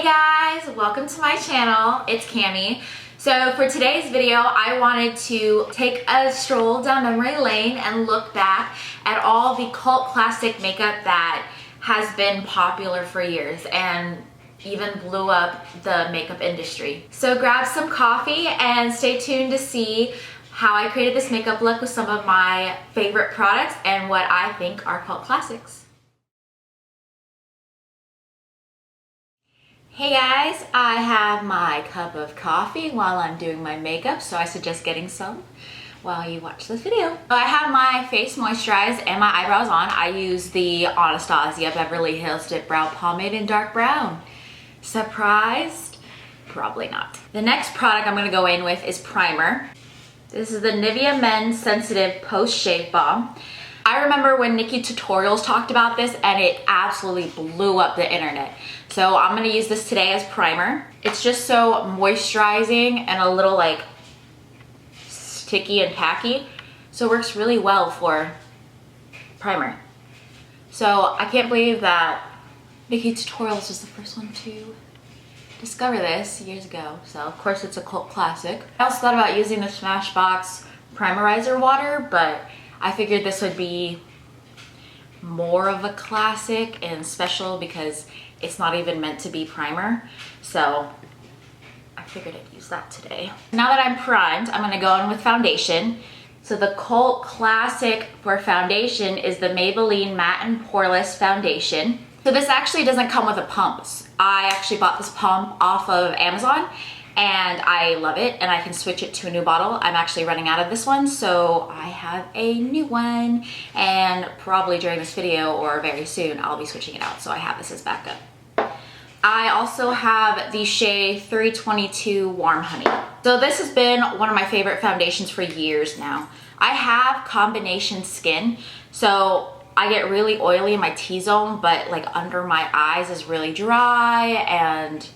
Hey guys, welcome to my channel. It's Cami. So for today's video, I wanted to take a stroll down memory lane and look back at all the cult classic makeup that has been popular for years and even blew up the makeup industry. So grab some coffee and stay tuned to see how I created this makeup look with some of my favorite products and what I think are cult classics. Hey guys, I have my cup of coffee while I'm doing my makeup, so I suggest getting some while you watch this video. I have my face moisturized and my eyebrows on. I use the Anastasia Beverly Hills Dip Brow Pomade in dark brown. Surprised? Probably not. The next product I'm gonna go in with is primer. This is the Nivea Men's Sensitive Post Shave Balm. I remember when Nikki Tutorials talked about this and it absolutely blew up the internet. So I'm gonna use this today as primer. It's just so moisturizing and a little like sticky and tacky. So it works really well for primer. So I can't believe that Nikki Tutorials was the first one to discover this years ago. So of course it's a cult classic. I also thought about using the Smashbox Primerizer water, but I figured this would be more of a classic and special because it's not even meant to be primer. So I figured I'd use that today. Now that I'm primed, I'm gonna go in with foundation. So the cult classic for foundation is the Maybelline Matte and Poreless Foundation. So this actually doesn't come with a pump. I actually bought this pump off of Amazon and I love it, and I can switch it to a new bottle. I'm actually running out of this one, so I have a new one, and probably during this video or very soon I'll be switching it out, so I have this as backup. I also have the Shea 322 Warm Honey. So this has been one of my favorite foundations for years now. I have combination skin, so I get really oily in my T-zone, but like under my eyes is really dry, and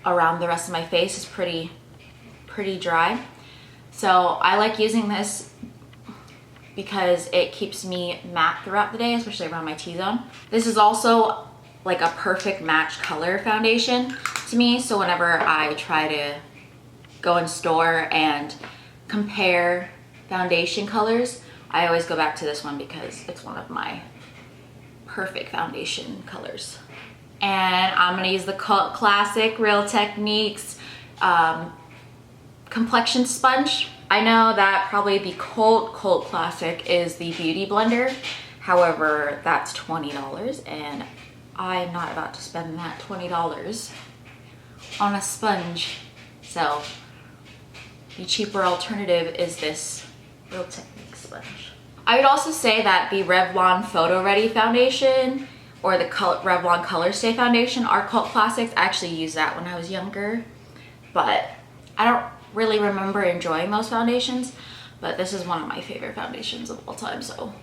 around the rest of my face is pretty dry. So I like using this because it keeps me matte throughout the day, especially around my T-zone. This is also like a perfect match color foundation to me, so whenever I try to go in store and compare foundation colors, I always go back to this one because it's one of my perfect foundation colors. And I'm gonna use the cult classic Real Techniques complexion sponge. I know that probably the cult classic is the Beauty Blender. However, that's $20 and I'm not about to spend that $20 on a sponge. So the cheaper alternative is this Real Techniques sponge. I would also say that the Revlon Photo Ready foundation or the Revlon Color Stay foundation are cult classics. I actually used that when I was younger, but I don't really remember enjoying those foundations, but this is one of my favorite foundations of all time, so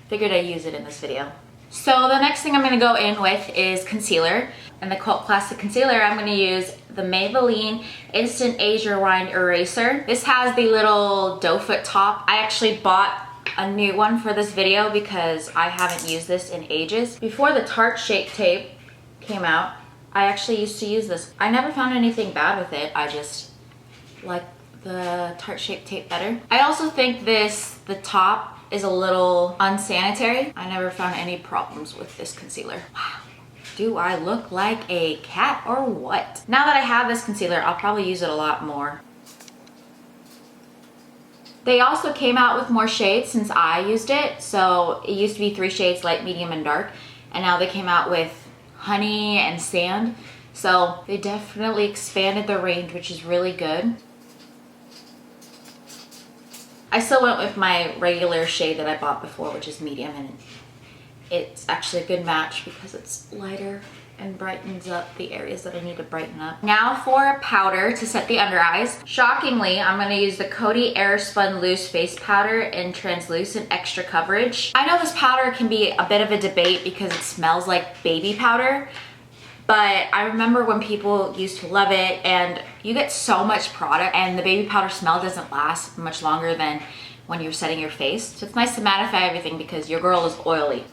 figured I'd use it in this video. So the next thing I'm gonna go in with is concealer. And the cult classic concealer, I'm gonna use the Maybelline Instant Age Rewind Eraser. This has the little doe foot top. I actually bought a new one for this video because I haven't used this in ages. Before the Tarte Shape Tape came out, I actually used to use this. I never found anything bad with it. I just like the Tarte Shape Tape better. I also think the top is a little unsanitary. I never found any problems with this concealer. Wow. Do I look like a cat or what? Now that I have this concealer, I'll probably use it a lot more. They also came out with more shades since I used it. So it used to be 3 shades, light, medium, and dark. And now they came out with honey and sand. So they definitely expanded the range, which is really good. I still went with my regular shade that I bought before, which is medium, and it's actually a good match because it's lighter and brightens up the areas that I need to brighten up. Now for powder to set the under eyes. Shockingly, I'm gonna use the Coty Airspun Loose Face Powder in Translucent Extra Coverage. I know this powder can be a bit of a debate because it smells like baby powder, but I remember when people used to love it, and you get so much product and the baby powder smell doesn't last much longer than when you're setting your face. So it's nice to mattify everything because your girl is oily.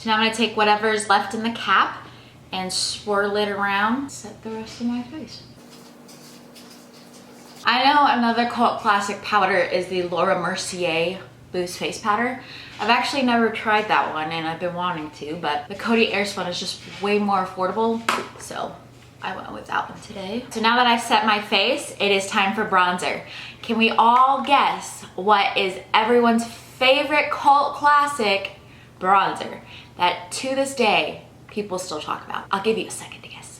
So now I'm gonna take whatever's left in the cap and swirl it around, set the rest of my face. I know another cult classic powder is the Laura Mercier Loose Face Powder. I've actually never tried that one and I've been wanting to, but the Coty Airspun is just way more affordable, so I went with that one today. So now that I've set my face, it is time for bronzer. Can we all guess what is everyone's favorite cult classic bronzer that to this day people still talk about? I'll give you a second to guess.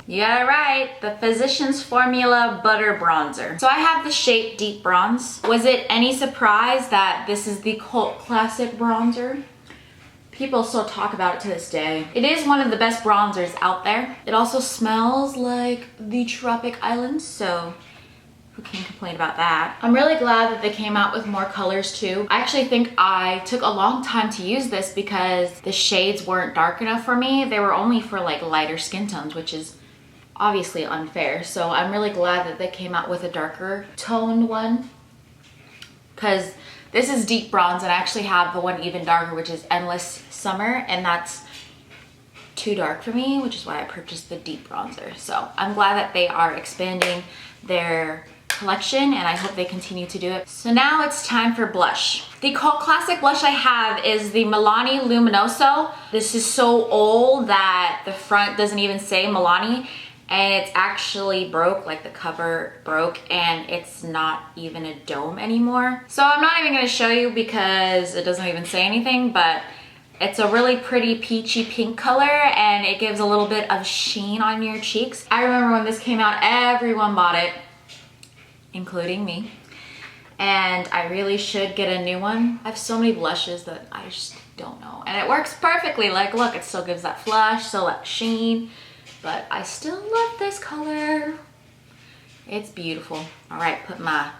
You got it right, the Physicians Formula Butter Bronzer. So I have the shade Deep Bronze. Was it any surprise that this is the cult classic bronzer? People still talk about it to this day. It is one of the best bronzers out there. It also smells like the tropic islands, so who can complain about that? I'm really glad that they came out with more colors too. I actually think I took a long time to use this because the shades weren't dark enough for me. They were only for like lighter skin tones, which is obviously unfair. So I'm really glad that they came out with a darker toned one, because this is deep bronze and I actually have the one even darker, which is Endless Summer, and that's too dark for me, which is why I purchased the deep bronzer. So I'm glad that they are expanding their collection and I hope they continue to do it. So now it's time for blush. The cult classic blush I have is the Milani Luminoso. This is so old that the front doesn't even say Milani, and it's actually broke, like the cover broke, and it's not even a dome anymore. So I'm not even gonna show you because it doesn't even say anything, but it's a really pretty peachy pink color and it gives a little bit of sheen on your cheeks. I remember when this came out, everyone bought it, including me. And I really should get a new one. I have so many blushes that I just don't know. And it works perfectly. Like, look, it still gives that flush, still that sheen. But I still love this color. It's beautiful. All right, put my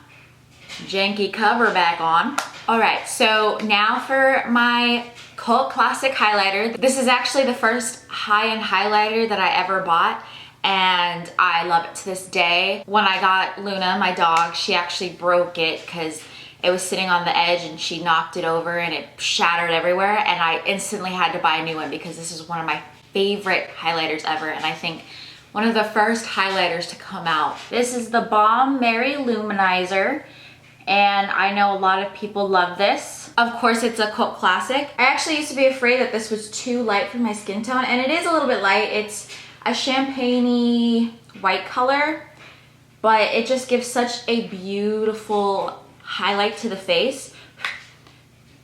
janky cover back on. All right, so now for my cult classic highlighter. This is actually the first high-end highlighter that I ever bought, and I love it to this day. When I got Luna, my dog, she actually broke it because it was sitting on the edge and she knocked it over and it shattered everywhere, and I instantly had to buy a new one because this is one of my favorite highlighters ever, and I think one of the first highlighters to come out. This is the Balm Mary Lou-manizer, and I know a lot of people love this. Of course, it's a cult classic. I actually used to be afraid that this was too light for my skin tone, and it is a little bit light. It's a champagne-y white color, but it just gives such a beautiful highlight to the face,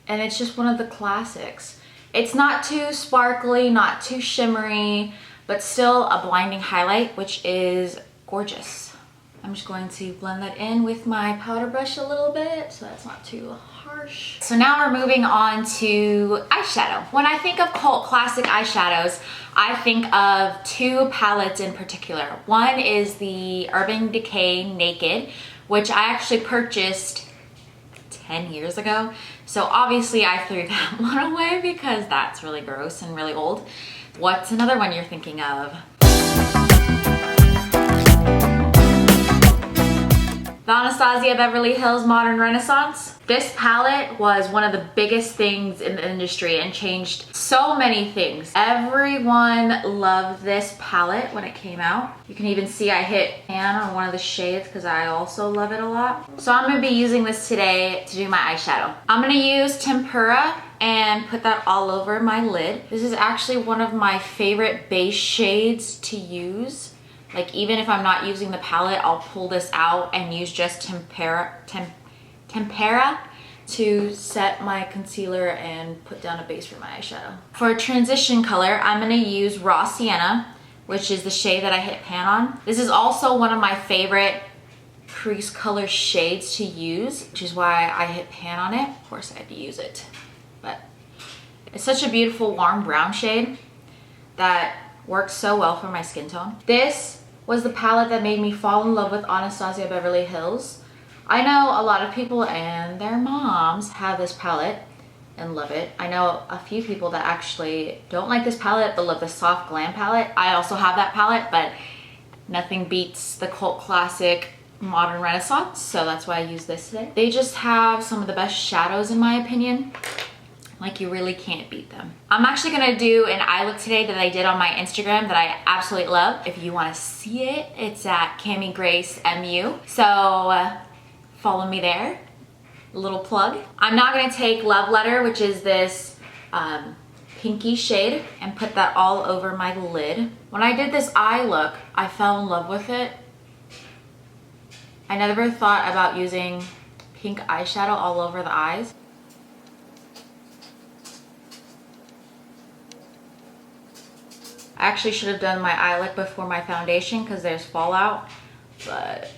and it's just one of the classics. It's not too sparkly, not too shimmery, but still a blinding highlight, which is gorgeous. I'm just going to blend that in with my powder brush a little bit so that's not too harsh. So now we're moving on to eyeshadow. When I think of cult classic eyeshadows, I think of two palettes in particular. One is the Urban Decay Naked, which I actually purchased 10 years ago. So obviously I threw that one away because that's really gross and really old. What's another one you're thinking of? The Anastasia Beverly Hills Modern Renaissance. This palette was one of the biggest things in the industry and changed so many things. Everyone loved this palette when it came out. You can even see I hit pan on one of the shades because I also love it a lot. So I'm gonna be using this today to do my eyeshadow. I'm gonna use Tempera and put that all over my lid. This is actually one of my favorite base shades to use. Like, even if I'm not using the palette, I'll pull this out and use just Tempera to set my concealer and put down a base for my eyeshadow. For a transition color, I'm gonna use Raw Sienna, which is the shade that I hit pan on. This is also one of my favorite crease color shades to use, which is why I hit pan on it. Of course, I had to use it, but it's such a beautiful warm brown shade that works so well for my skin tone. This was the palette that made me fall in love with Anastasia Beverly Hills. I know a lot of people and their moms have this palette and love it. I know a few people that actually don't like this palette but love the Soft Glam palette. I also have that palette, but nothing beats the cult classic Modern Renaissance, so that's why I use this today. They just have some of the best shadows in my opinion. Like, you really can't beat them. I'm actually gonna do an eye look today that I did on my Instagram that I absolutely love. If you wanna see it, it's at Cami Grace MU. So follow me there. A little plug. I'm now gonna take Love Letter, which is this pinky shade, and put that all over my lid. When I did this eye look, I fell in love with it. I never thought about using pink eyeshadow all over the eyes. I actually should have done my eye look before my foundation because there's fallout, but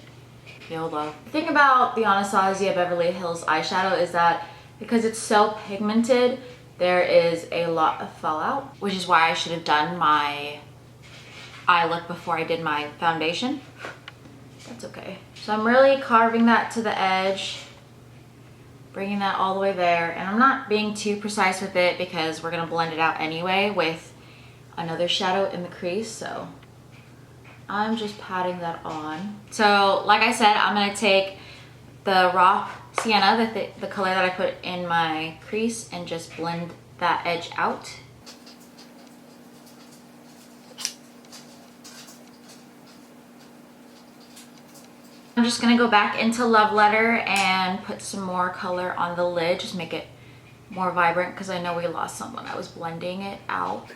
YOLO. The thing about the Anastasia Beverly Hills eyeshadow is that because it's so pigmented, there is a lot of fallout, which is why I should have done my eye look before I did my foundation. That's okay. So I'm really carving that to the edge, bringing that all the way there, and I'm not being too precise with it because we're gonna blend it out anyway with another shadow in the crease, so I'm just patting that on. So like I said, I'm gonna take the raw sienna, the color that I put in my crease, and just blend that edge out. I'm just gonna go back into Love Letter and put some more color on the lid, just make it more vibrant because I know we lost some when I was blending it out.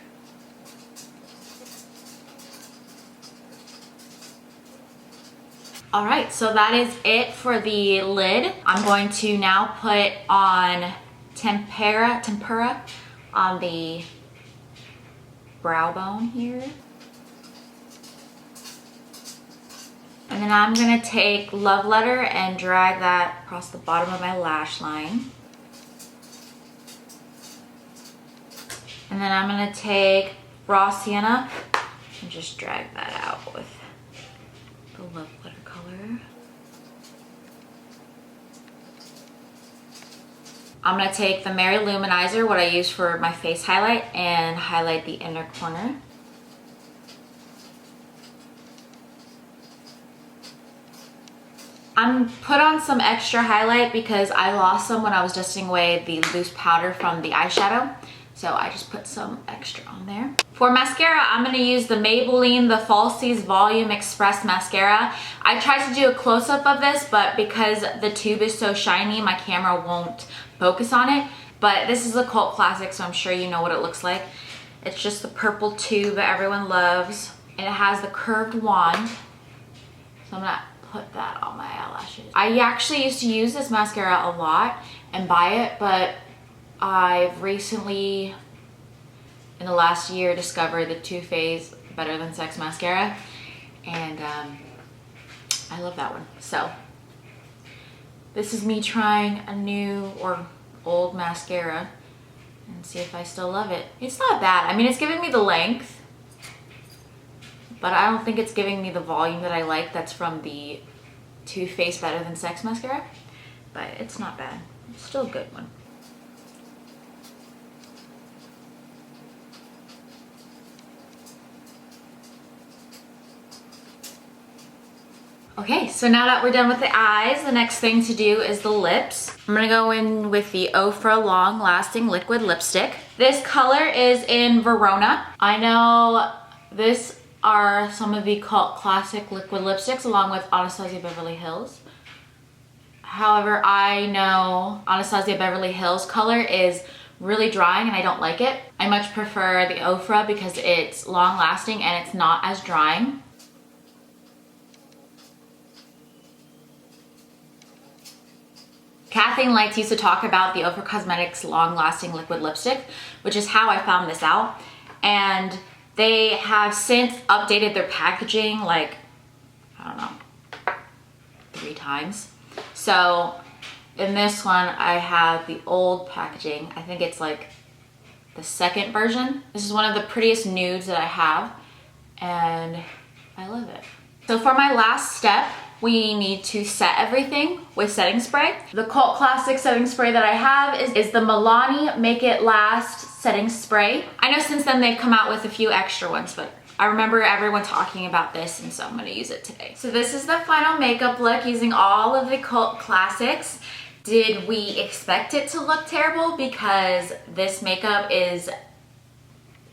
All right, so that is it for the lid. I'm going to now put on tempera on the brow bone here. And then I'm gonna take Love Letter and drag that across the bottom of my lash line. And then I'm gonna take raw sienna and just drag that out with the Love Letter color. I'm gonna take the Mary Lou-manizer, what I use for my face highlight, and highlight the inner corner. I'm put on some extra highlight because I lost some when I was dusting away the loose powder from the eyeshadow. So I just put some extra on there. For mascara, I'm gonna use the Maybelline The Falsies Volume Express Mascara. I tried to do a close-up of this, but because the tube is so shiny, my camera won't focus on it. But this is a cult classic, so I'm sure you know what it looks like. It's just the purple tube that everyone loves. And it has the curved wand. So I'm gonna put that on my eyelashes. I actually used to use this mascara a lot and buy it, but I've recently, in the last year, discovered the Too Faced Better Than Sex mascara, and I love that one. So this is me trying a new or old mascara and see if I still love it. It's not bad. I mean, it's giving me the length, but I don't think it's giving me the volume that I like that's from the Too Faced Better Than Sex mascara, but it's not bad. It's still a good one. Okay, so now that we're done with the eyes, the next thing to do is the lips. I'm gonna go in with the Ofra Long Lasting Liquid Lipstick. This color is in Verona. I know this are some of the cult classic liquid lipsticks along with Anastasia Beverly Hills. However, I know Anastasia Beverly Hills color is really drying and I don't like it. I much prefer the Ofra because it's long lasting and it's not as drying. Kathleen Lights used to talk about the Ofra Cosmetics Long Lasting Liquid Lipstick, which is how I found this out. And they have since updated their packaging like, I don't know, 3 times. So in this one, I have the old packaging. I think it's like the second version. This is one of the prettiest nudes that I have, and I love it. So for my last step, we need to set everything with setting spray. The cult classic setting spray that I have is the Milani Make It Last setting spray. I know since then they've come out with a few extra ones, but I remember everyone talking about this, and so I'm gonna use it today. So this is the final makeup look using all of the cult classics. Did we expect it to look terrible because this makeup is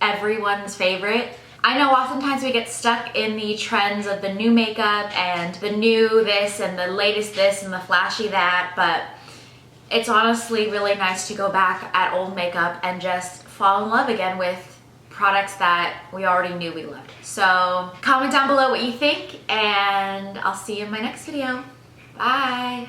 everyone's favorite? I know oftentimes we get stuck in the trends of the new makeup and the new this and the latest this and the flashy that, but it's honestly really nice to go back at old makeup and just fall in love again with products that we already knew we loved. So comment down below what you think, and I'll see you in my next video. Bye.